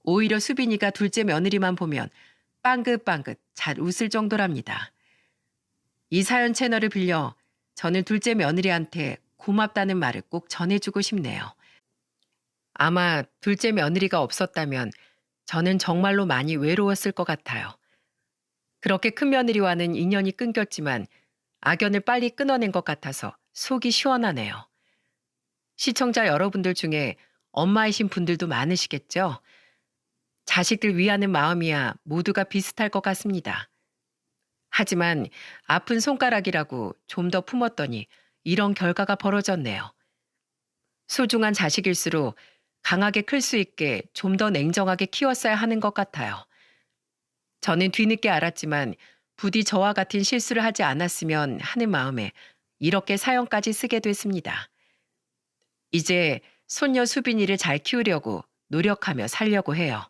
오히려 수빈이가 둘째 며느리만 보면 빵긋빵긋 잘 웃을 정도랍니다. 이 사연 채널을 빌려 저는 둘째 며느리한테 고맙다는 말을 꼭 전해주고 싶네요. 아마 둘째 며느리가 없었다면 저는 정말로 많이 외로웠을 것 같아요. 그렇게 큰 며느리와는 인연이 끊겼지만 악연을 빨리 끊어낸 것 같아서 속이 시원하네요. 시청자 여러분들 중에 엄마이신 분들도 많으시겠죠? 자식들 위하는 마음이야 모두가 비슷할 것 같습니다. 하지만 아픈 손가락이라고 좀 더 품었더니 이런 결과가 벌어졌네요. 소중한 자식일수록 강하게 클 수 있게 좀 더 냉정하게 키웠어야 하는 것 같아요. 저는 뒤늦게 알았지만 부디 저와 같은 실수를 하지 않았으면 하는 마음에 이렇게 사연까지 쓰게 됐습니다. 이제 손녀 수빈이를 잘 키우려고 노력하며 살려고 해요.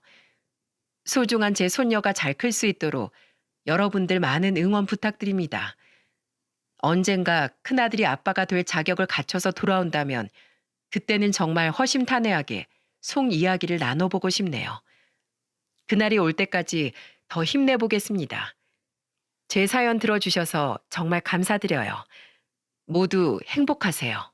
소중한 제 손녀가 잘 클 수 있도록 여러분들 많은 응원 부탁드립니다. 언젠가 큰아들이 아빠가 될 자격을 갖춰서 돌아온다면 그때는 정말 허심탄회하게 속 이야기를 나눠보고 싶네요. 그날이 올 때까지 더 힘내보겠습니다. 제 사연 들어주셔서 정말 감사드려요. 모두 행복하세요.